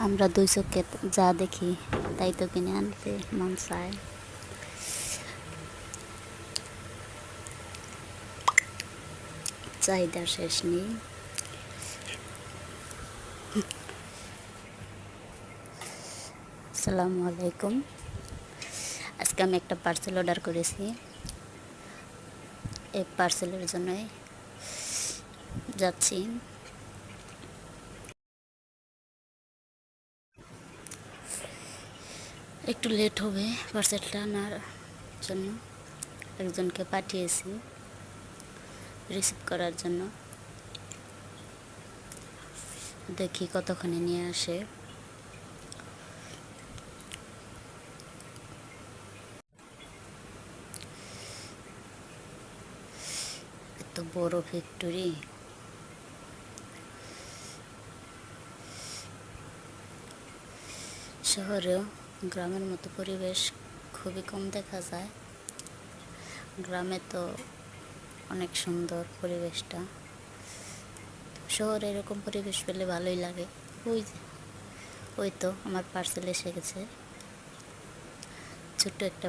আমরা দুই চোখে যা দেখি তাই তো কিনে আনতে মন চায়। চাহিদার শেষ নেই। আসসালামু আলাইকুম। আজকে আমি একটা পার্সেল অর্ডার করেছি। এই পার্সেলের জন্যই যাচ্ছি। একটু লেট হবে পার্সেলটা আনার জন্য। একজনকে পাঠিয়েছি রিসিভ করার জন্য। দেখি কতক্ষণে নিয়ে আসে। এত বড় ফ্যাক্টরি, শহরেও গ্রামের মতো পরিবেশ খুবই কম দেখা যায়। গ্রামে তো অনেক সুন্দর পরিবেশটা, শহরে এরকম পরিবেশ পেলে ভালোই লাগে। ওই তো আমার পার্সেল এসে গেছে। ছোট্ট একটা